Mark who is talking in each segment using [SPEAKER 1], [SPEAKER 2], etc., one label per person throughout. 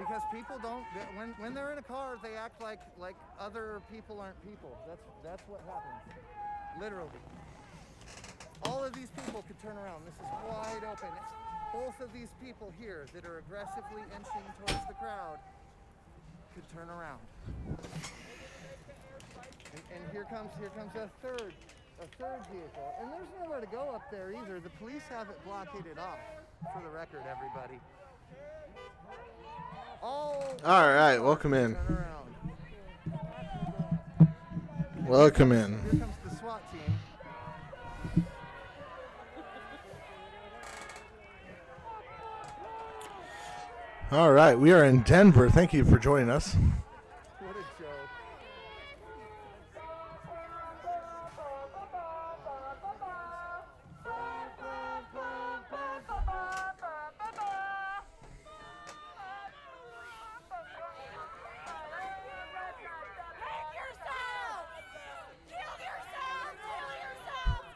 [SPEAKER 1] Because people don't, when they're in a car, they act like other people aren't people. That's what happens. Literally. All of these people could turn around. This is wide open. Both of these people here that are aggressively inching towards the crowd could turn around. And here comes a third vehicle. And there's nowhere to go up there either. The police have it blockaded off, for the record, everybody. All
[SPEAKER 2] right, welcome in. Welcome in.
[SPEAKER 1] Here comes the SWAT team.
[SPEAKER 2] All right, we are in Denver. Thank you for joining us.
[SPEAKER 1] What a joke.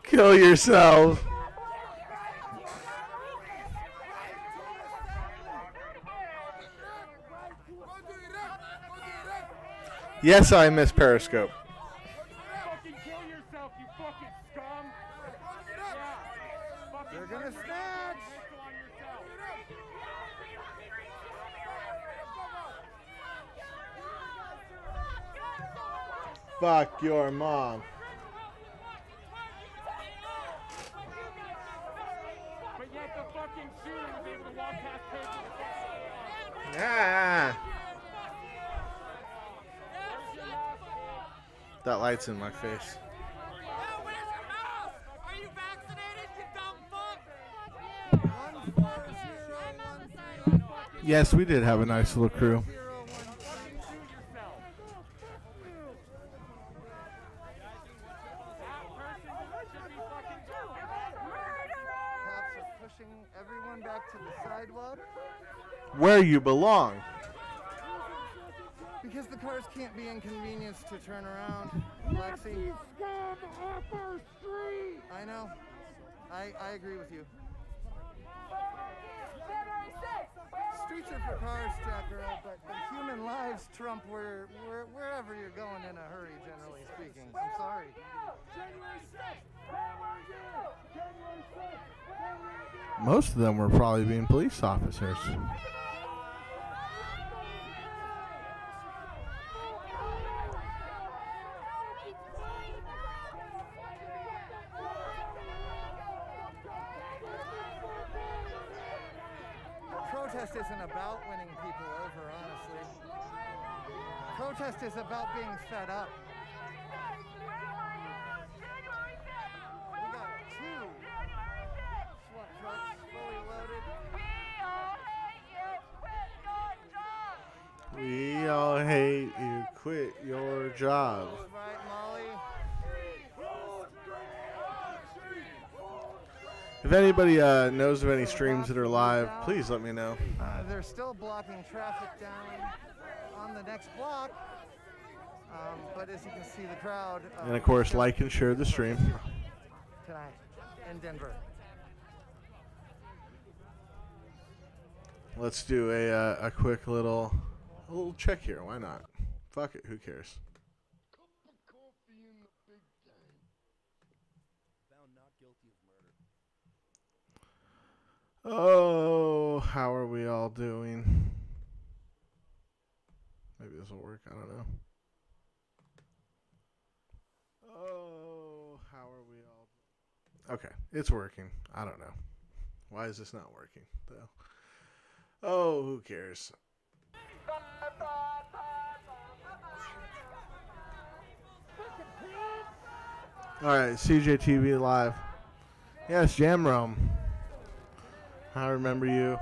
[SPEAKER 2] Kill yourself. Yes, I miss Periscope.
[SPEAKER 3] Fucking kill yourself, you fucking scum. Yeah.
[SPEAKER 1] They're gonna snatch.
[SPEAKER 2] Fuck your mom.
[SPEAKER 3] But yet the fucking shooter was able to walk past papers.
[SPEAKER 2] Ah. That light's in my face.
[SPEAKER 3] Where's your mouth? Are you vaccinated, you dumb fuck?
[SPEAKER 2] Yes, we did have a nice little crew.
[SPEAKER 1] Cops are pushing everyone back to the sidewalk.
[SPEAKER 2] Where you belong.
[SPEAKER 1] Because the cars can't be inconvenienced to turn around, Lexi. I know. I agree with you. Streets are for cars, Jack Girl, but human lives trump wherever you're going in a hurry, generally speaking. I'm sorry.
[SPEAKER 2] Most of them were probably being police officers.
[SPEAKER 1] Protest isn't about winning people over, honestly. Protest is about being fed up. We got 2 SWAT trucks fully loaded.
[SPEAKER 2] We all hate you. Quit your job.
[SPEAKER 1] That's right, Molly.
[SPEAKER 2] If anybody knows of any streams that are live, please let me know.
[SPEAKER 1] They're still blocking traffic down on the next block. But as you can see, the crowd.
[SPEAKER 2] And of course, like and share the stream.
[SPEAKER 1] Tonight in Denver.
[SPEAKER 2] Let's do a quick little check here. Why not? Fuck it. Who cares? Oh, how are we all doing? Maybe this will work. I don't know. Oh, how are we all? Okay, it's working. I don't know. Why is this not working, though? Oh, who cares? All right, CJTV Live. Yes, Jam Rome. I remember you.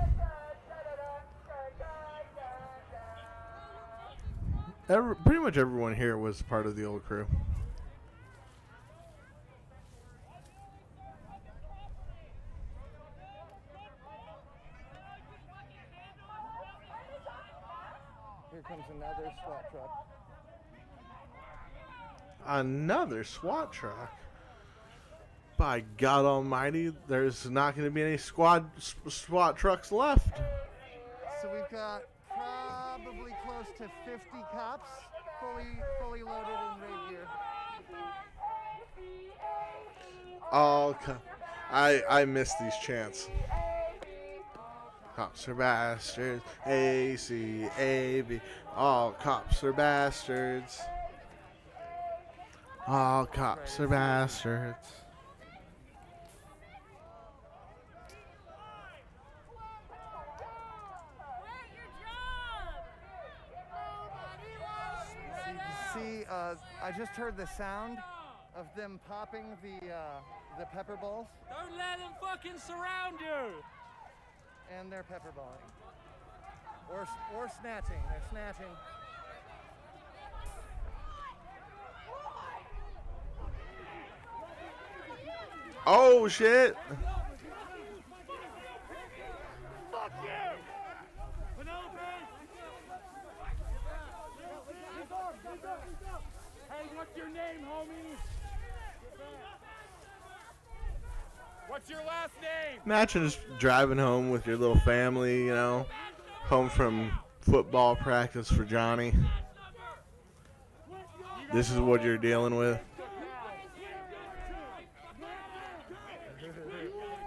[SPEAKER 2] Pretty much everyone here was part of the old crew.
[SPEAKER 1] Here comes another SWAT truck.
[SPEAKER 2] Another SWAT truck? By God Almighty, there's not going to be any SWAT trucks left.
[SPEAKER 1] So we've got to 50 cops, fully loaded in raid gear.
[SPEAKER 2] All I miss these chants. Cops are bastards. A-C-A-B. All cops are bastards. All cops are bastards.
[SPEAKER 1] See, I just heard the sound of them popping the pepper balls.
[SPEAKER 3] Don't let them fucking surround you.
[SPEAKER 1] And they're pepper balling. Or snatching. They're snatching.
[SPEAKER 2] Oh shit!
[SPEAKER 3] Fuck you! Penelope! Hey, what's your name, homie? What's your last name?
[SPEAKER 2] Imagine just driving home with your little family, you know, home from football practice for Johnny. This is what you're dealing with.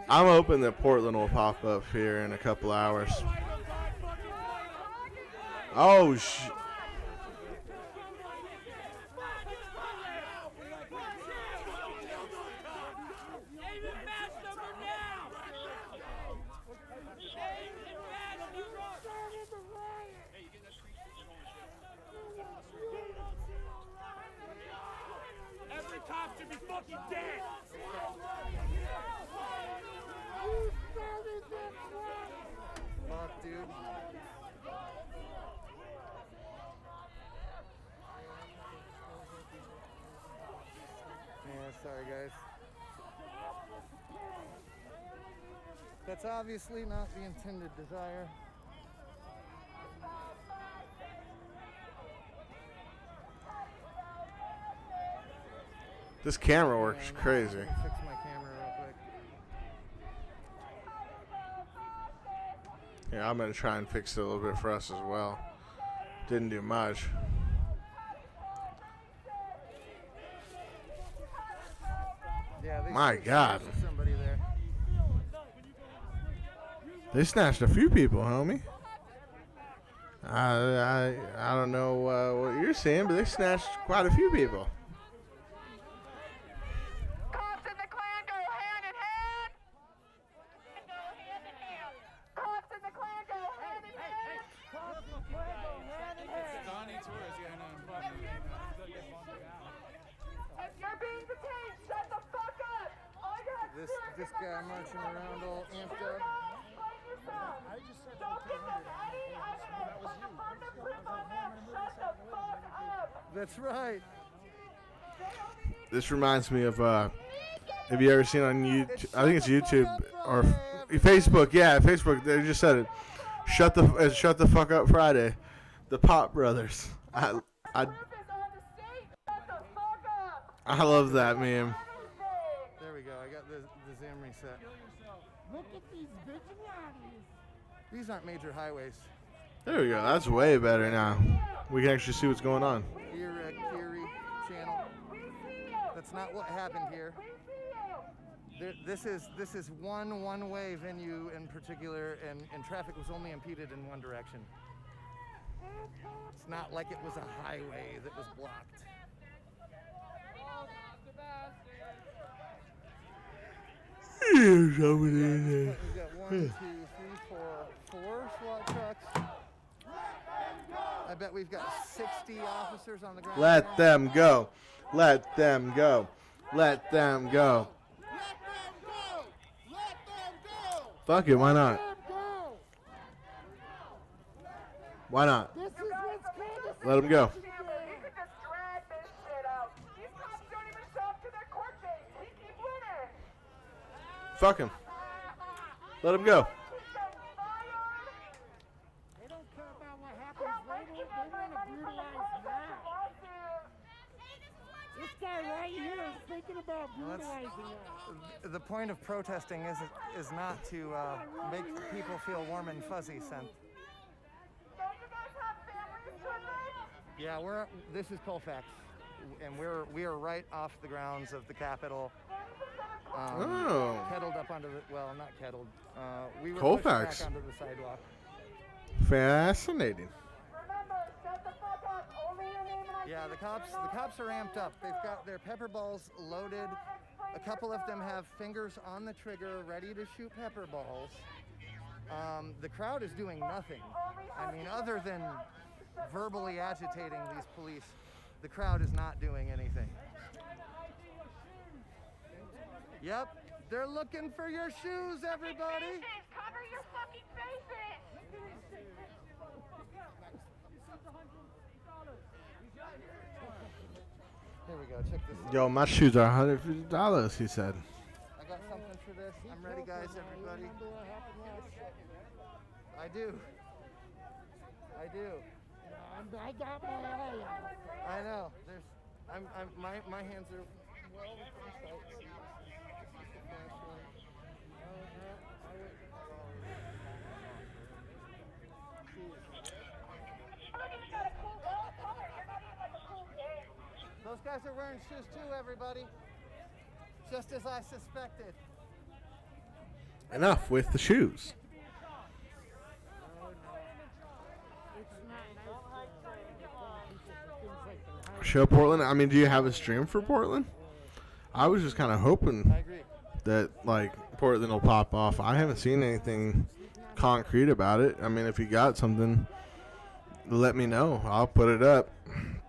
[SPEAKER 2] I'm hoping that Portland will pop up here in a couple hours. Oh,
[SPEAKER 3] Every cop should be fucking dead.
[SPEAKER 1] Fuck, dude. Yeah, sorry guys. That's obviously not the intended desire.
[SPEAKER 2] this camera works
[SPEAKER 1] Yeah,
[SPEAKER 2] crazy.
[SPEAKER 1] Fix my camera real quick.
[SPEAKER 2] Yeah, I'm gonna try and fix it a little bit for us as well. Didn't do much.
[SPEAKER 1] Yeah, they
[SPEAKER 2] My God.
[SPEAKER 1] snatched somebody there.
[SPEAKER 2] They snatched a few people, homie. I don't know what you're saying, but they snatched quite a few people.
[SPEAKER 4] Cops and the Klan go hand in hand. Go hand in hand. Cops and the Klan go hand in hand. Cops and the Klan go hand in hand. If you're being detained, shut the fuck up. All you have to
[SPEAKER 1] This
[SPEAKER 4] do is
[SPEAKER 1] this guy marching around all amped up.
[SPEAKER 4] explain yourself. Don't give them any evidence but the burden of proof on them. Shut the fuck up.
[SPEAKER 1] That's right.
[SPEAKER 2] This reminds me of have you ever seen on YouTube? I think it's YouTube or Facebook. Yeah, Facebook. They just said it. Shut the fuck up Friday. The Pop Brothers. I
[SPEAKER 4] Purpose on the state. Shut the fuck up.
[SPEAKER 2] I love that meme.
[SPEAKER 1] There we go. I got the zoom reset.
[SPEAKER 4] Look at these vigilantes.
[SPEAKER 1] These aren't major highways.
[SPEAKER 2] There we go. That's way better now. We can actually see what's going on.
[SPEAKER 1] Here at Kiri channel. That's not what happened here. This is one way venue in particular, and traffic was only impeded in one direction. It's not like it was a highway that was blocked.
[SPEAKER 2] Here's somebody in there.
[SPEAKER 1] We've got 1, 2, 3, 4 SWAT trucks. I bet we've got 60 officers on the ground.
[SPEAKER 2] Let
[SPEAKER 1] here.
[SPEAKER 2] them go. Let them go. Let them go. Fuck it, why not? Why not? Let them go.
[SPEAKER 4] You could just drag this shit out. These cops don't even show up to their court dates. We keep winning.
[SPEAKER 2] Fuck him. Let him go.
[SPEAKER 4] They don't care about what happens later. They want to brutalize now. This guy right here is thinking about brutalizing us.
[SPEAKER 1] The point of protesting is not to make people feel warm and fuzzy, Sen.
[SPEAKER 4] Don't you guys have families to
[SPEAKER 1] Yeah, this is Colfax, and we are right off the grounds of the Capitol. Kettled up onto the, well, not kettled. We were pushed
[SPEAKER 2] Colfax.
[SPEAKER 1] back onto the sidewalk.
[SPEAKER 2] Fascinating.
[SPEAKER 1] Yeah, the cops are amped up. They've got their pepper balls loaded. A couple of them have fingers on the trigger, ready to shoot pepper balls. The crowd is doing nothing. I mean, other than verbally agitating these police, the crowd is not doing anything. Yep, they're looking for your shoes, everybody.
[SPEAKER 5] Cover your fucking faces!
[SPEAKER 1] Here we go, check this out.
[SPEAKER 2] Yo, my shoes are $150, he said.
[SPEAKER 1] I got something for this. I'm ready, guys, everybody. I do.
[SPEAKER 4] I got my eye on it.
[SPEAKER 1] I know. My hands are well within sight. Those guys are wearing shoes too, everybody. Just as I suspected.
[SPEAKER 2] Enough with the shoes. Show Portland. I mean, do you have a stream for Portland? I was just kind of hoping
[SPEAKER 1] I agree.
[SPEAKER 2] that like Portland will pop off. I haven't seen anything concrete about it. I mean, if you got something, let me know. I'll put it up.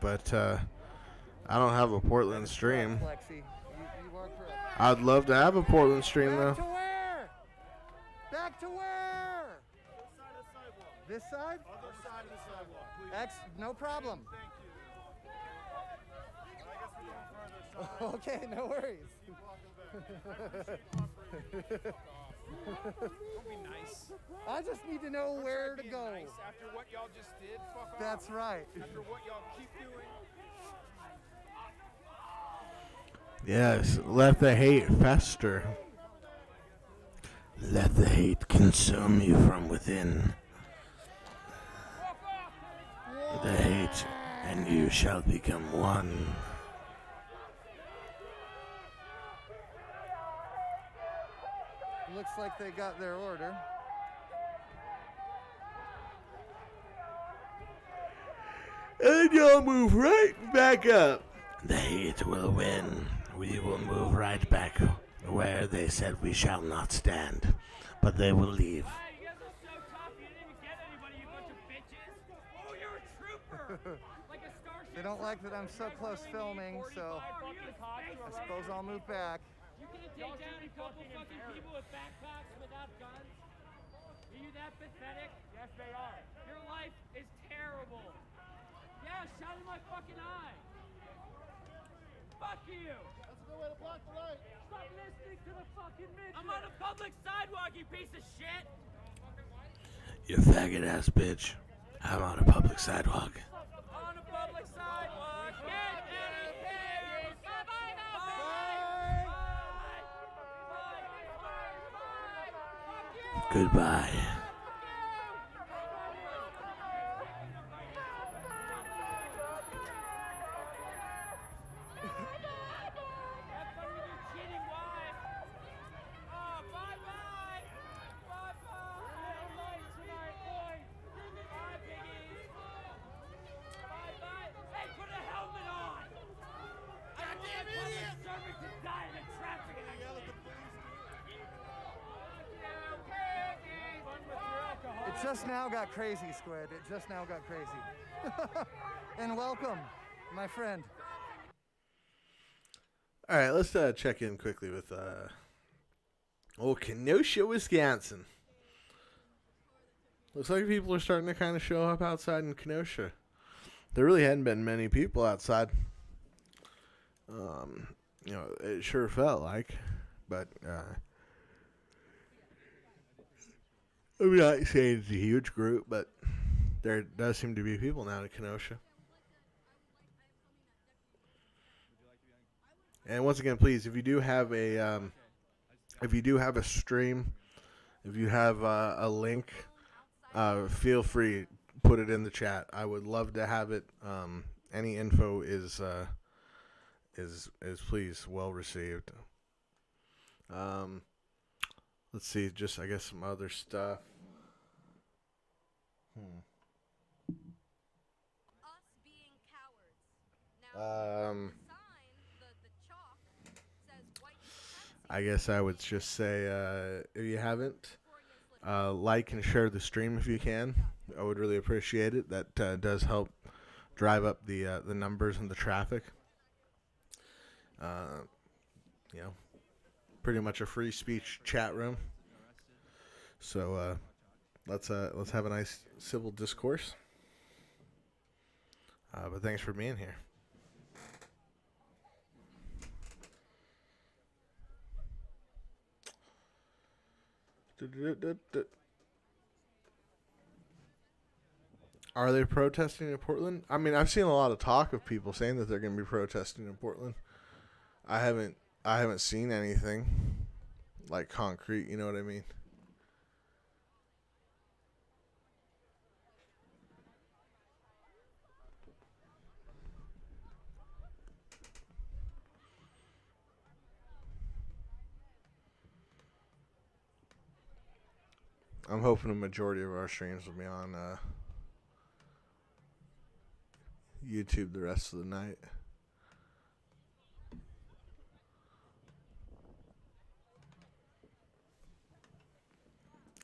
[SPEAKER 2] But I don't have a Portland stream.
[SPEAKER 1] Lexi, you are correct.
[SPEAKER 2] I'd love to have a Portland stream
[SPEAKER 1] Back
[SPEAKER 2] though.
[SPEAKER 1] to where? Back to where? This side?
[SPEAKER 6] Other side of the sidewalk, please.
[SPEAKER 1] No problem.
[SPEAKER 6] Thank you. I guess we're going further side.
[SPEAKER 1] Okay, no worries.
[SPEAKER 6] Keep walking back. Don't be nice.
[SPEAKER 1] I just need to know where to
[SPEAKER 6] Being
[SPEAKER 1] go.
[SPEAKER 6] Nice after what y'all just did, fuck off.
[SPEAKER 1] That's right.
[SPEAKER 6] After what y'all keep doing.
[SPEAKER 2] Yes, let the hate fester. Let the hate consume you from within. The hate, and you shall become one.
[SPEAKER 1] Looks like they got their order.
[SPEAKER 2] And you'll move right back up. The hate will win. We will move right back where they said we shall not stand. But they will leave.
[SPEAKER 3] Hey, you guys are so tough, you didn't even get anybody, you bunch of bitches. Oh, you're a trooper! Like a starship.
[SPEAKER 1] They don't like that I'm so close filming, so I suppose I'll move back.
[SPEAKER 3] You gonna take down a couple fucking people with backpacks without guns? Are you that pathetic? Yes, they are. Your life is terrible. Yeah, shot in my fucking eye. Fuck you.
[SPEAKER 6] That's a good way to block the light.
[SPEAKER 3] Stop listening to the fucking midget. I'm on a public sidewalk, you piece of shit.
[SPEAKER 2] You faggot ass bitch. I'm on a public sidewalk.
[SPEAKER 3] On a public sidewalk. Get anything. Bye-bye now, Fuck you.
[SPEAKER 2] Goodbye.
[SPEAKER 3] Have fun with your cheating wife. Oh, bye-bye. Bye-bye. Light tonight, boys. Bye, piggies. Bye-bye. Hey, put a helmet on. Goddamn idiot. Serving to die in a traffic accident.
[SPEAKER 1] It just now got crazy, Squid. It just now got crazy. And welcome, my friend.
[SPEAKER 2] All right, let's check in quickly with old Kenosha, Wisconsin. Looks like people are starting to kind of show up outside in Kenosha. There really hadn't been many people outside. You know, it sure felt like, but I'm not saying it's a huge group, but there does seem to be people now in Kenosha. And once again, please, if you do have a stream, if you have a link, feel free put it in the chat. I would love to have it. Any info is please well received. Let's see, just I guess some other stuff.
[SPEAKER 7] Us being cowards. Now, the sign, the chalk says white supremacy.
[SPEAKER 2] I guess I would just say, if you haven't, like and share the stream if you can. I would really appreciate it. That does help drive up the numbers and the traffic. You know, pretty much a free speech chat room. So let's have a nice civil discourse. But thanks for being here. Are they protesting in Portland? I mean, I've seen a lot of talk of people saying that they're going to be protesting in Portland. I haven't seen anything like concrete, you know what I mean? I'm hoping a majority of our streams will be on YouTube the rest of the night.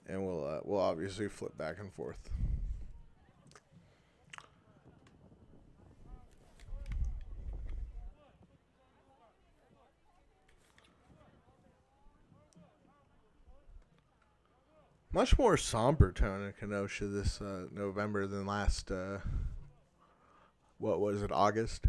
[SPEAKER 2] And we'll obviously flip back and forth. Much more somber tone in Kenosha this November than last, what was it, August?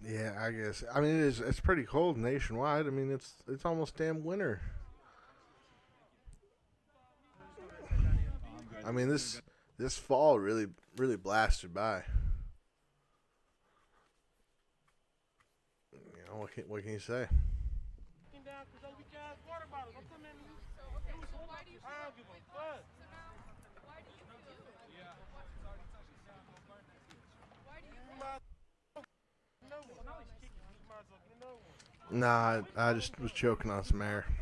[SPEAKER 2] Yeah, I guess. I mean, it's pretty cold nationwide. I mean, it's almost damn winter. I mean, this fall really blasted by. You know, what can you say? Nah, I just was choking on some air.
[SPEAKER 3] You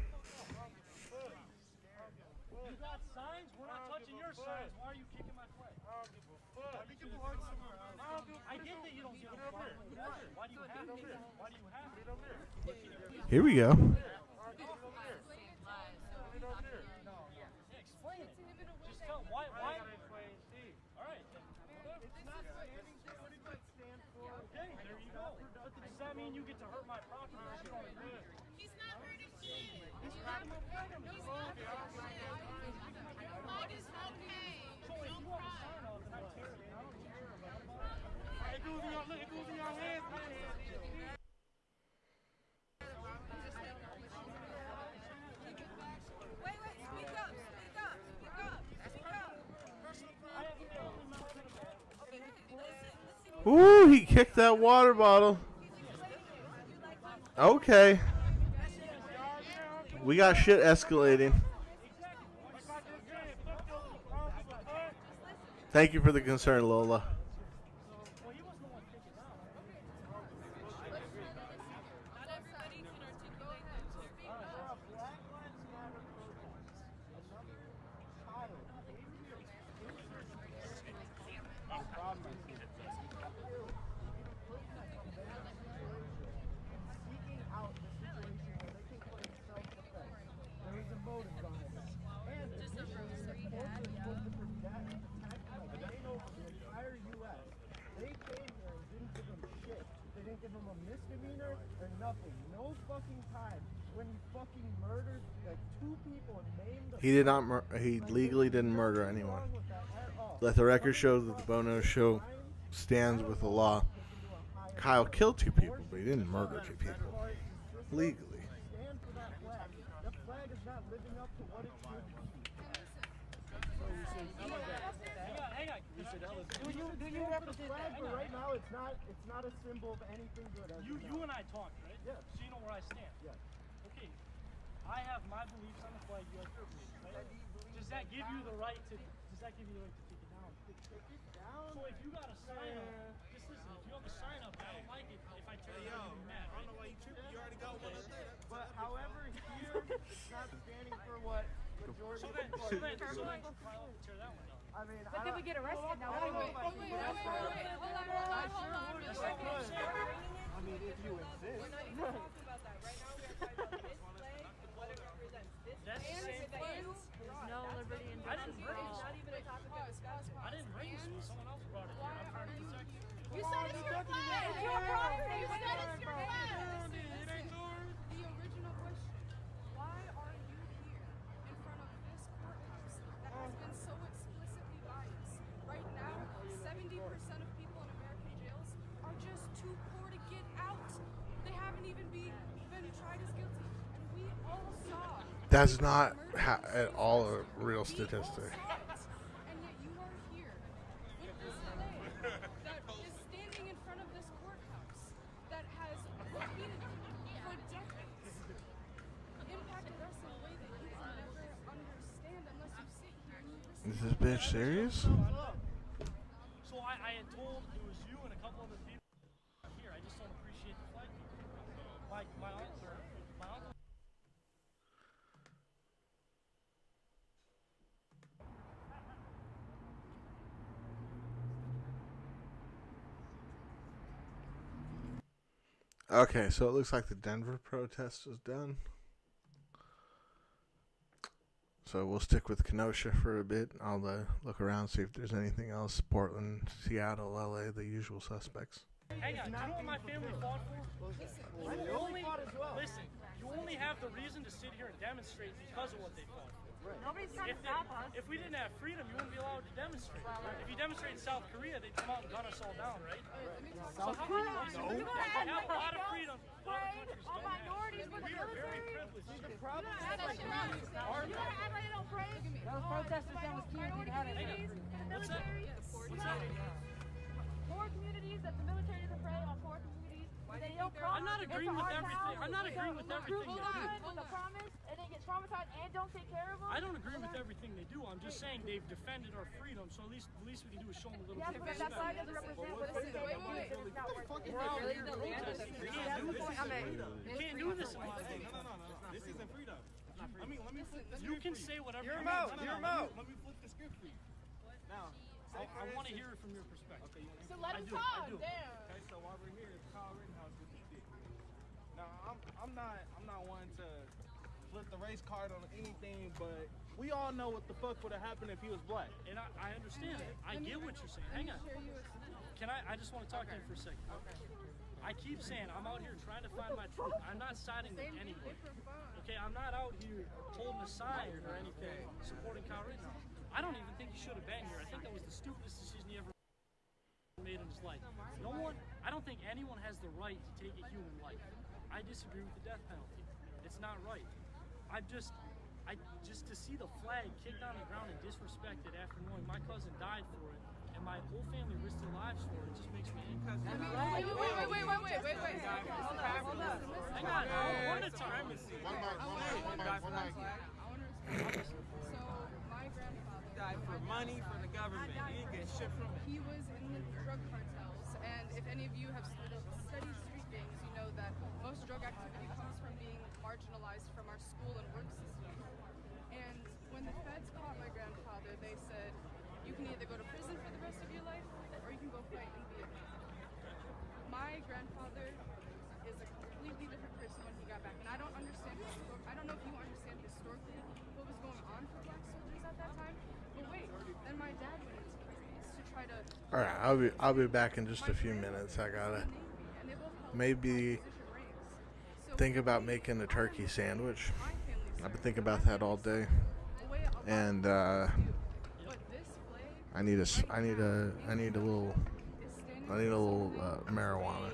[SPEAKER 3] got signs? We're not touching your signs. Why are you kicking my flag? I get that you don't give a fuck. Why do you have it? Why do you have it?
[SPEAKER 2] Here we go.
[SPEAKER 3] Explain it. Just tell why. All right. Okay, there you go. Does that mean you get to hurt my property?
[SPEAKER 5] He's not hurting shit. He's not hurting shit. Floyd is okay. Don't cry.
[SPEAKER 3] It goes in your hands, man.
[SPEAKER 7] Wait, speak up. Okay, listen.
[SPEAKER 2] Ooh, he kicked that water bottle. Okay. We got shit escalating. Thank you for the concern, Lola.
[SPEAKER 7] Not everybody can articulate themselves.
[SPEAKER 4] Entire
[SPEAKER 2] He did not. He legally didn't murder anyone. Let the record show that the Bono Show stands with the law. Kyle killed 2 people, but he didn't murder 2 people legally.
[SPEAKER 4] Stand for that flag. That flag is not living up to what it should be.
[SPEAKER 3] Hang on.
[SPEAKER 4] Do you represent that? But right now, it's not a symbol of anything good. As
[SPEAKER 3] You and I talked, right?
[SPEAKER 4] Yes.
[SPEAKER 3] So you know where I stand.
[SPEAKER 4] Yes.
[SPEAKER 3] Okay. I have my beliefs on the flag. You have your beliefs, right? Does that give you the right to? Does that give you the right to take it down? So if you got a sign up, just listen. If you have a sign up, I don't like it. If I turn it down, you're mad, right? I don't know why you tripping. You already got one up there.
[SPEAKER 4] But however, here it's not standing for what majority
[SPEAKER 3] So
[SPEAKER 4] of
[SPEAKER 3] then,
[SPEAKER 4] people are
[SPEAKER 3] tear that one down.
[SPEAKER 4] I mean,
[SPEAKER 8] But then we get arrested now.
[SPEAKER 4] I don't know if I should
[SPEAKER 5] Wait,
[SPEAKER 4] do that, but
[SPEAKER 5] hold on.
[SPEAKER 4] yes, I could. I mean, if you insist.
[SPEAKER 5] We're not even talking about that. Right now, we are talking about this flag and what it represents. This
[SPEAKER 3] That's the same
[SPEAKER 5] flag
[SPEAKER 3] thing.
[SPEAKER 5] is
[SPEAKER 8] No liberty and
[SPEAKER 3] I didn't bring
[SPEAKER 5] It's
[SPEAKER 3] this.
[SPEAKER 5] not even a topic of discussion.
[SPEAKER 3] I didn't bring this one. Someone else brought it here. I'm trying to protect you.
[SPEAKER 5] You said it's your flag. It's your property. You said it's your flag. The original question: why are you here in front of this courthouse that has been so explicitly biased? Right now, 70% of people in American jails are just too poor to get out. They haven't even been tried as guilty, and we all saw.
[SPEAKER 2] That's not at all a real statistic.
[SPEAKER 5] And yet you are here with this flag that is standing in front of this courthouse that has repeatedly, for decades, impacted us in a way that you can never understand unless you sit here and you listen.
[SPEAKER 2] Is this bitch serious?
[SPEAKER 3] So I had told it was you and a couple other people here. I just don't appreciate the flag. Like my uncle.
[SPEAKER 2] Okay, so it looks like the Denver protest is done. So we'll stick with Kenosha for a bit. I'll look around, see if there's anything else. Portland, Seattle, LA, the usual suspects.
[SPEAKER 3] Hang on, do you know what my family fought for? Listen, you only have the reason to sit here and demonstrate because of what they fought for.
[SPEAKER 8] Nobody's trying to stop us.
[SPEAKER 3] If we didn't have freedom, you wouldn't be allowed to demonstrate. If you demonstrate in South Korea, they'd come out and gun us all down, right? So how come we have a lot of freedom?
[SPEAKER 8] All minorities with the
[SPEAKER 3] We are very
[SPEAKER 8] military.
[SPEAKER 3] privileged.
[SPEAKER 8] You don't act like they don't pray. Those protesters down with kids and had it.
[SPEAKER 3] What's that? What's that?
[SPEAKER 8] Poor communities that the military doesn't pray on poor communities. They don't
[SPEAKER 3] I'm not agreeing with everything. I'm not agreeing with everything they do.
[SPEAKER 8] With a promise and then get traumatized and don't take care of them.
[SPEAKER 3] I don't agree with everything they do. I'm just saying they've defended our freedom, so at least we can do is show them a little
[SPEAKER 8] Yeah,
[SPEAKER 3] bit of
[SPEAKER 8] because that flag
[SPEAKER 3] respect.
[SPEAKER 8] doesn't represent what it's saying. It's not working.
[SPEAKER 3] We're out here protesting. You can't do this. You can't do this in my state.
[SPEAKER 6] This isn't freedom. I mean, let me flip the
[SPEAKER 3] You
[SPEAKER 6] script
[SPEAKER 3] can
[SPEAKER 6] for
[SPEAKER 3] say whatever
[SPEAKER 6] Hear
[SPEAKER 3] you
[SPEAKER 6] him out.
[SPEAKER 3] want.
[SPEAKER 6] Hear him out. Let me flip the script for you. Now,
[SPEAKER 3] I want to hear it from your perspective.
[SPEAKER 6] okay,
[SPEAKER 5] So let
[SPEAKER 3] I
[SPEAKER 5] him
[SPEAKER 3] do,
[SPEAKER 5] talk.
[SPEAKER 3] I do.
[SPEAKER 5] Damn.
[SPEAKER 6] okay, so while we're here, it's Kyle Rittenhouse with the stick. Now, I'm not one to flip the race card on anything, but we all know what the fuck would have happened if he was black.
[SPEAKER 3] And I understand it. I get what you're saying. Hang on. Can I just want to talk to you for a second. I keep saying I'm out here trying to find my truth. I'm not siding with anybody. Okay, I'm not out here holding a sign or anything supporting Kyle Rittenhouse. I don't even think he should have been here. I think that was the stupidest decision he ever made in his life. No one, I don't think anyone has the right to take a human life. I disagree with the death penalty. It's not right. I just to see the flag kicked on the ground and disrespected after knowing my cousin died for it and my whole family risked their lives for it just makes me angry.
[SPEAKER 5] Wait. Hold up.
[SPEAKER 3] Hang on, one at a time.
[SPEAKER 5] So my grandfather
[SPEAKER 9] died for money for the government. He didn't get shit from it.
[SPEAKER 5] He was in the drug cartels, and if any of you have studied street gangs, you know that most drug activity comes from being marginalized from our school and work system. And when the feds caught my grandfather, they said, you can either go to prison for the rest of your life, or you can go fight in Vietnam. My grandfather is a completely different person when he got back, and I don't understand. I don't know if you understand historically what was going on for black soldiers at that time. But wait, then my dad went into the Marines to try to.
[SPEAKER 2] All right, I'll be back in just a few minutes. I gotta maybe think about making a turkey sandwich. I've been thinking about that all day. and I need a little marijuana.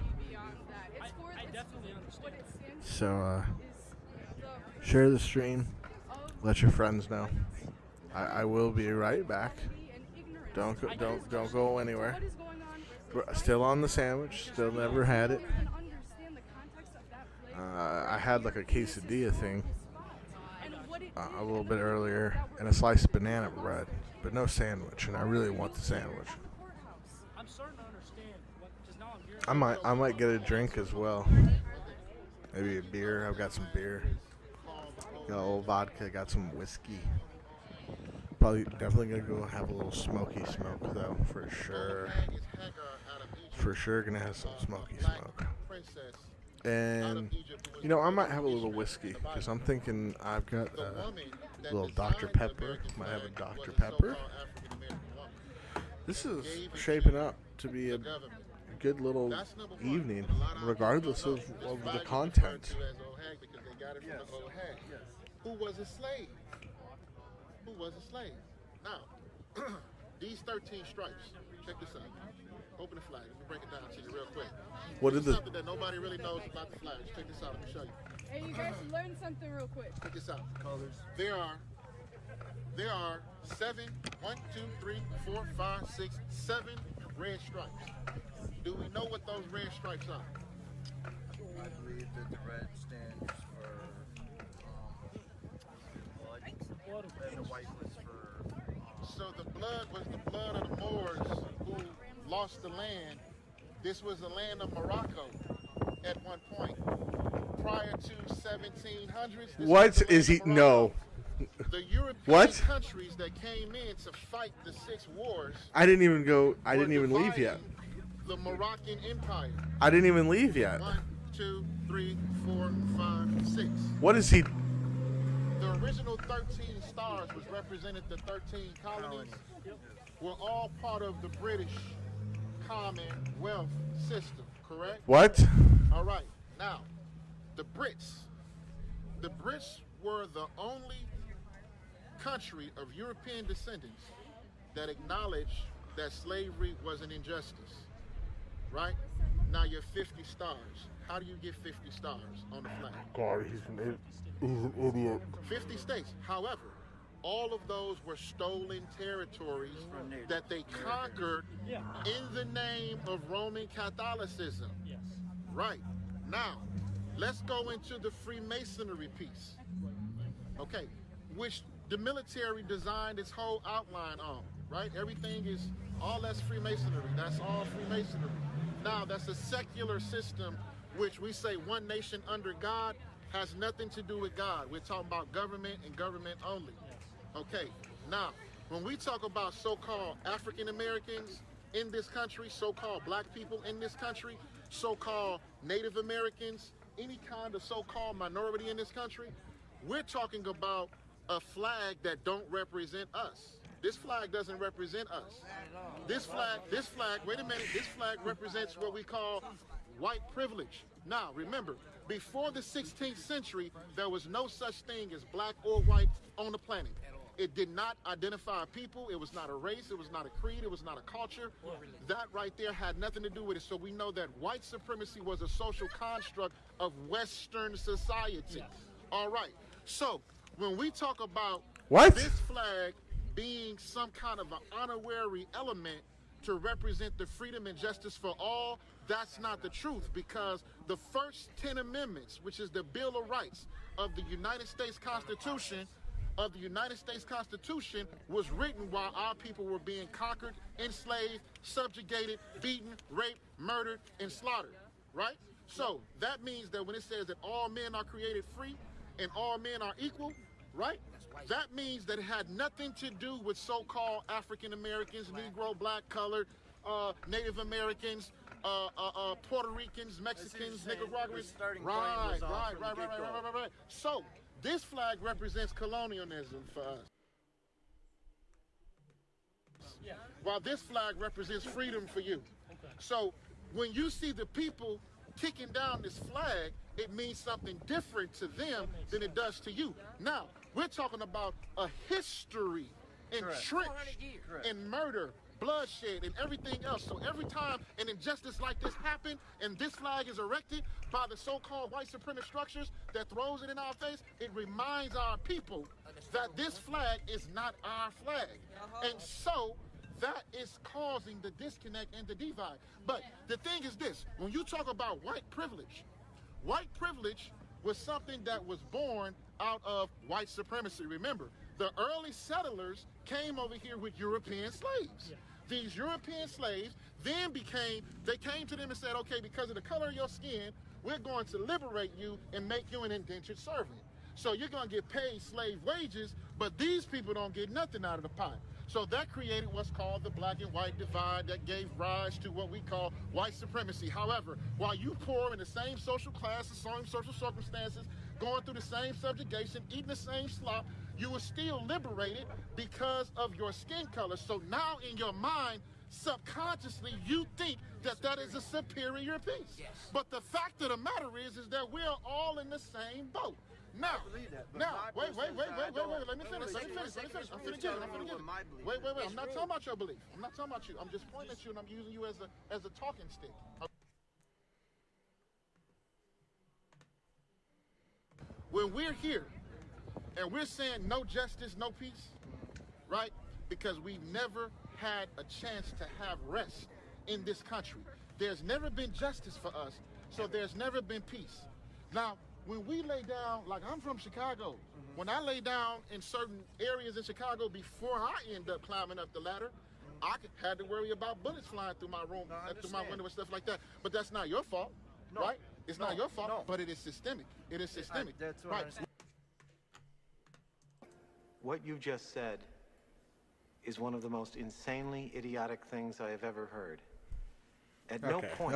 [SPEAKER 3] I definitely understand.
[SPEAKER 2] So share the stream. Let your friends know. I will be right back. Don't go anywhere. We're still on the sandwich. Still never had it. I had like a quesadilla thing a little bit earlier and a slice of banana bread, but no sandwich. And I really want the sandwich.
[SPEAKER 3] I'm starting to understand because now I'm hearing.
[SPEAKER 2] I might get a drink as well. Maybe a beer. I've got some beer. Got a little vodka. Got some whiskey. Definitely gonna go have a little smoky smoke though, for sure. For sure gonna have some smoky smoke. And I might have a little whiskey because I'm thinking I've got a little Dr. Pepper. Might have a Dr. Pepper. This is shaping up to be a good little evening, regardless of the content.
[SPEAKER 10] Who was a slave? Who was a slave? Now, these 13 stripes. Check this out. Open the flag. Let me break it down to you real quick.
[SPEAKER 2] What is
[SPEAKER 10] something that nobody really knows about the flags. Check this out. Let me show you.
[SPEAKER 5] Hey, you guys learn something real quick.
[SPEAKER 10] Check this out. Colors. There are 7, 1, 2, 3, 4, 5, 6, 7 red stripes. Do we know what those red stripes are?
[SPEAKER 1] I believe that the red stands for blood, and the white was for.
[SPEAKER 10] So the blood was the blood of the Moors who lost the land. This was the land of Morocco at one point. Prior to 1700s.
[SPEAKER 2] What is he? No.
[SPEAKER 10] The European countries that came in to fight the 6 wars.
[SPEAKER 2] I didn't even leave yet.
[SPEAKER 10] The Moroccan Empire.
[SPEAKER 2] I didn't even leave yet.
[SPEAKER 10] 1, 2, 3, 4, 5, 6.
[SPEAKER 2] What is he?
[SPEAKER 10] The original 13 stars, which represented the 13 colonies, were all part of the British Commonwealth system, correct?
[SPEAKER 2] What?
[SPEAKER 10] All right. Now, the Brits were the only country of European descendants that acknowledged that slavery was an injustice, right? Now you're 50 stars. How do you get 50 stars on the flag?
[SPEAKER 2] God, he's an idiot.
[SPEAKER 10] 50 states. However, all of those were stolen territories that they conquered in the name of Roman Catholicism.
[SPEAKER 3] Yes.
[SPEAKER 10] Right. Now, let's go into the Freemasonry piece. Okay, which the military designed its whole outline on, right? Everything is, all that's Freemasonry. That's all Freemasonry. Now, that's a secular system, which we say one nation under God has nothing to do with God. We're talking about government and government only. Okay, now, when we talk about so-called African Americans in this country, so-called black people in this country, so-called Native Americans, any kind of so-called minority in this country, we're talking about a flag that don't represent us. This flag doesn't represent us. This flag, wait a minute, this flag represents what we call white privilege. Now, remember, before the 16th century, there was no such thing as black or white on the planet. It did not identify a people. It was not a race. It was not a creed. It was not a culture. That right there had nothing to do with it. So we know that white supremacy was a social construct of Western society. All right. So when we talk about this flag being some kind of an honorary element to represent the freedom and justice for all, that's not the truth, because the first 10 amendments, which is the Bill of Rights of the United States Constitution, was written while our people were being conquered, enslaved, subjugated, beaten, raped, murdered, and slaughtered, right? So that means that when it says that all men are created free and all men are equal, right? That means that it had nothing to do with so-called African Americans, Negro, black, colored, Native Americans, Puerto Ricans, Mexicans, Nicaraguans. Right. So this flag represents colonialism for us, while this flag represents freedom for you. So when you see the people kicking down this flag, it means something different to them than it does to you. Now, We're talking about a history entrenched
[SPEAKER 3] 400 years.
[SPEAKER 10] in murder, bloodshed, and everything else. So every time an injustice like this happens and this flag is erected by the so-called white supremacist structures that throws it in our face, it reminds our people that this flag is not our flag. And so that is causing the disconnect and the divide. But the thing is this, when you talk about white privilege was something that was born out of white supremacy. Remember, the early settlers came over here with European slaves. These European slaves then they came to them and said, okay, because of the color of your skin, we're going to liberate you and make you an indentured servant. So you're going to get paid slave wages, but these people don't get nothing out of the pot. So that created what's called the black and white divide that gave rise to what we call white supremacy. However, while you poor in the same social class, the same social circumstances, going through the same subjugation, eating the same slop, you were still liberated because of your skin color. So now in your mind, subconsciously, you think that that is a superior piece.
[SPEAKER 3] Yes.
[SPEAKER 10] But the fact of the matter is that we're all in the same boat. Now,
[SPEAKER 11] believe that, but
[SPEAKER 10] now,
[SPEAKER 11] my
[SPEAKER 10] wait,
[SPEAKER 11] personal side,
[SPEAKER 10] let me finish. I'm finna get it. Wait, I'm not talking about your belief. I'm not talking about you. I'm just pointing at you and I'm using you as a talking stick. When we're here and we're saying no justice, no peace, right? Because we've never had a chance to have rest in this country. There's never been justice for us, so there's never been peace. Now, when we lay down, like I'm from Chicago, when I lay down in certain areas in Chicago before I end up climbing up the ladder, I had to worry about bullets flying through my room, through my window and stuff like that. But that's not your fault, right? It's not your fault, but it is systemic. It is systemic.
[SPEAKER 11] That's what
[SPEAKER 10] right.
[SPEAKER 12] What you just said is one of the most insanely idiotic things I have ever heard. At no point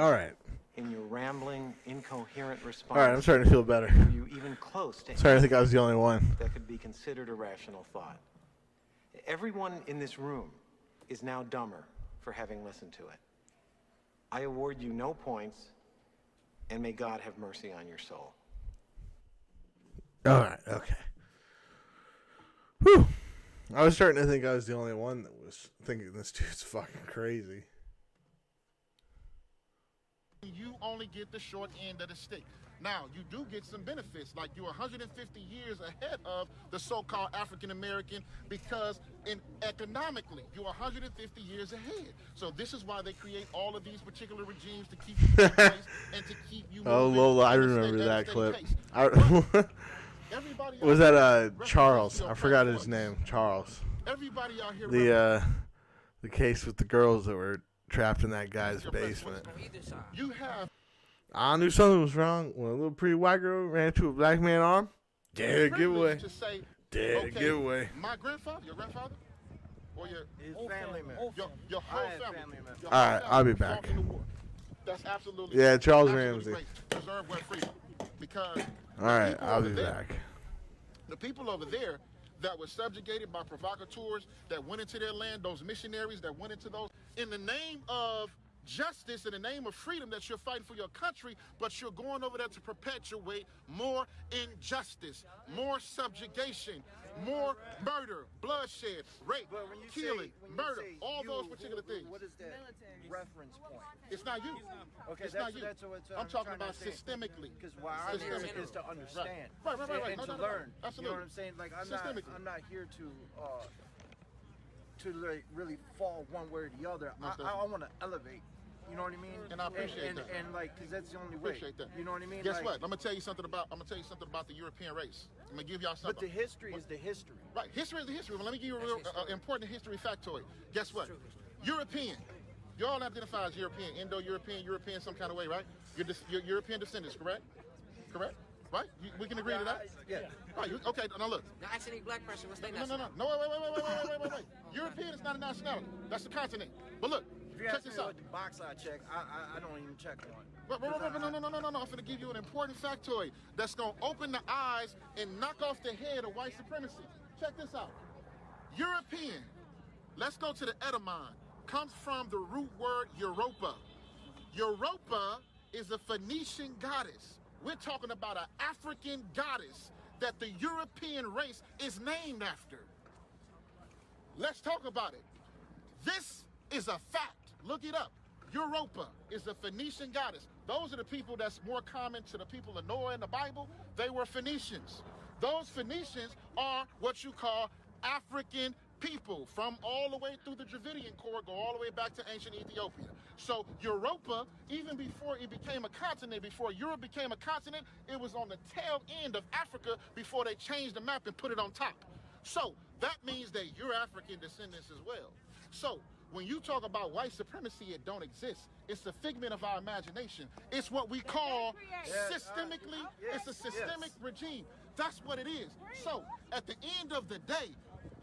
[SPEAKER 12] in your rambling, incoherent response
[SPEAKER 2] all right, I'm starting to feel better.
[SPEAKER 12] were you even close to
[SPEAKER 2] Sorry, I think I was the only one.
[SPEAKER 12] that could be considered a rational thought. Everyone in this room is now dumber for having listened to it. I award you no points, and may God have mercy on your soul.
[SPEAKER 2] All right, okay. Whew. I was starting to think I was the only one that was thinking this dude's fucking crazy.
[SPEAKER 10] You only get the short end of the stick. Now, you do get some benefits, like you're 150 years ahead of the so-called African American because economically, you're 150 years ahead. So this is why they create all of these particular regimes to keep you in place and to keep you moving.
[SPEAKER 2] Oh, Lola, I remember that clip. Was that Charles? I forgot his name. Charles.
[SPEAKER 10] Everybody out here.
[SPEAKER 2] The case with the girls that were trapped in that guy's basement.
[SPEAKER 10] You have.
[SPEAKER 2] I knew something was wrong when a little pretty white girl ran into a black man's arm. Dead giveaway. Dead giveaway.
[SPEAKER 10] My grandfather, your grandfather, or
[SPEAKER 11] his family member,
[SPEAKER 10] your whole family member.
[SPEAKER 2] All right, I'll be back.
[SPEAKER 10] That's absolutely.
[SPEAKER 2] Yeah, Charles Ramsey.
[SPEAKER 10] Preserve wet freedom, because.
[SPEAKER 2] All right, I'll be back.
[SPEAKER 10] The people over there that were subjugated by provocateurs that went into their land, those missionaries that went into those, in the name of justice, in the name of freedom, that you're fighting for your country, but you're going over there to perpetuate more injustice, more subjugation, more murder, bloodshed, rape, killing, murder, all those particular things.
[SPEAKER 11] What is that reference point?
[SPEAKER 10] It's not you.
[SPEAKER 11] Okay,
[SPEAKER 10] it's
[SPEAKER 11] that's
[SPEAKER 10] not you.
[SPEAKER 11] I'm
[SPEAKER 10] talking about systemically.
[SPEAKER 11] Because why our mission is to understand and to learn.
[SPEAKER 10] Absolutely.
[SPEAKER 11] You know what I'm saying? Like I'm not here to like really fall one way or the other. I want to elevate. You know what I mean?
[SPEAKER 10] And I appreciate that.
[SPEAKER 11] And like, cause that's the only way.
[SPEAKER 10] Appreciate that.
[SPEAKER 11] You know what I mean?
[SPEAKER 10] Guess
[SPEAKER 11] like,
[SPEAKER 10] what? I'm gonna tell you something about the European race. I'm gonna give y'all something.
[SPEAKER 11] But the history is the history.
[SPEAKER 10] Right, history is the history. Well, let me give you a real important history factoid. Guess what? European. You all identify as European, Indo-European, European, some kind of way, right? You're European descendants, correct? Correct? Right? We can agree to that?
[SPEAKER 11] Yeah.
[SPEAKER 10] Right. Okay. Now look.
[SPEAKER 3] Now ask any black person what's their
[SPEAKER 10] No.
[SPEAKER 3] nationality.
[SPEAKER 10] Wait. European is not a nationality. That's a continent. But look.
[SPEAKER 11] If you ask me what the box I check, I don't even check one.
[SPEAKER 10] No. I'm going to give you an important factoid that's going to open the eyes and knock off the head of white supremacy. Check this out. European, let's go to the etymon, comes from the root word Europa. Europa is a Phoenician goddess. We're talking about an African goddess that the European race is named after. Let's talk about it. This is a fact. Look it up. Europa is a Phoenician goddess. Those are the people that's more common to the people of Noah in the Bible. They were Phoenicians. Those Phoenicians are what you call African people from all the way through the Dravidian core, go all the way back to ancient Ethiopia. So Europa, even before it became a continent, before Europe became a continent, it was on the tail end of Africa before they changed the map and put it on top. So that means that you're African descendants as well. So when you talk about white supremacy, it don't exist. It's a figment of our imagination. It's what we call systemically, it's a systemic regime. That's what it is. So at the end of the day,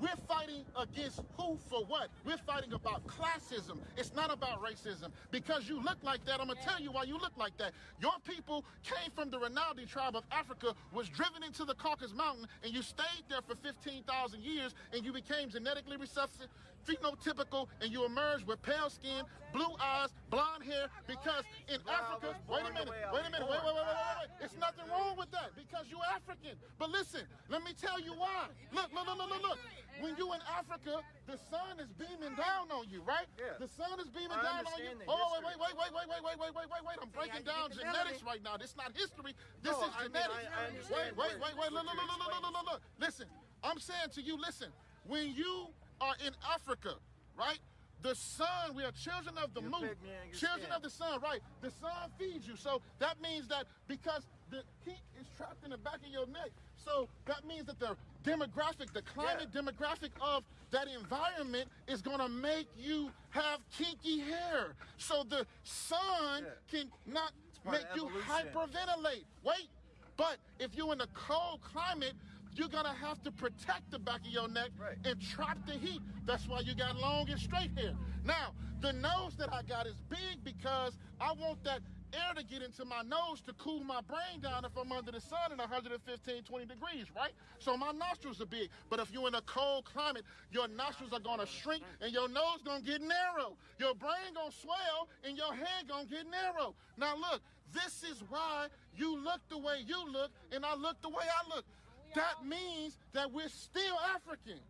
[SPEAKER 10] we're fighting against who for what? We're fighting about classism. It's not about racism. Because you look like that, I'm going to tell you why you look like that. Your people came from the Rinaldi tribe of Africa, was driven into the Caucasus Mountain, and you stayed there for 15,000 years, and you became genetically recessive, phenotypical, and you emerged with pale skin, blue eyes, blonde hair, because in Africa, wait a minute, wait. It's nothing wrong with that, because you're African. But listen, let me tell you why. Look. When you in Africa, the sun is beaming down on you, right? Yeah. The sun is beaming down on you. Oh, wait. I'm breaking down genetics right now. This is not history. This is genetics. Wait. Look. Listen, I'm saying to you, listen, when you are in Africa, right? The sun, we are children of the moon, children of the sun, right? The sun feeds you. So that means that because the heat is trapped in the back of your neck, so that means that the demographic, the climate demographic of that environment is going to make you have kinky hair. So the sun can not make you hyperventilate. Wait, but if you're in a cold climate, you're going to have to protect the back of your neck and trap the heat. That's why you got long and straight hair. Now, the nose that I got is big because I want that air to get into my nose to cool my brain down if I'm under the sun in 115, 20 degrees, right? So my nostrils are big. But if you're in a cold climate, your nostrils are going to shrink and your nose going to get narrow. Your brain going to swell and your head going to get narrow. Now, look, this is why you look the way you look and I look the way I look. That means that we're still African.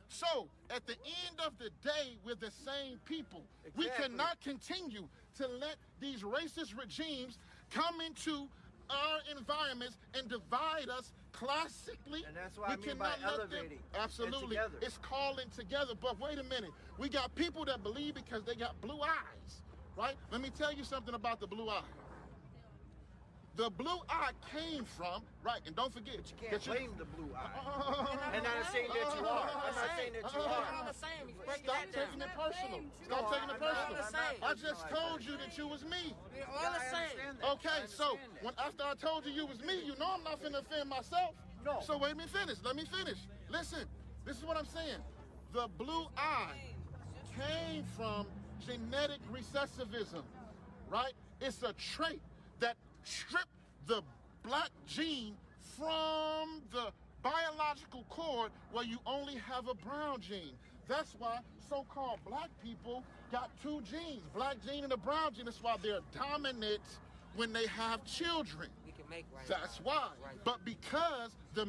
[SPEAKER 10] So, at the end of the day, we're the same people. Exactly. We cannot continue to let these racist regimes come into our environments and divide us classically.
[SPEAKER 11] And that's what I mean by elevating.
[SPEAKER 10] Absolutely. It's calling together. But wait a minute. We got people that believe because they got blue eyes, right? Let me tell you something about the blue eye. The blue eye came from, right, and don't forget.
[SPEAKER 11] But you can't blame the blue eye. And I'm not saying that you are. I'm not saying that you are.
[SPEAKER 10] Stop taking it personal. Stop taking it personal. I just told you that you was me. Okay, so after I told you was me, you know I'm not finna offend myself. No. So let me finish. Listen, this is what I'm saying. The blue eye came from genetic recessivism, right? It's a trait that strip the black gene from the biological cord where you only have a brown gene. That's why so-called black people got two genes, black gene and a brown gene. That's why they're dominant when they have children. That's why. But because the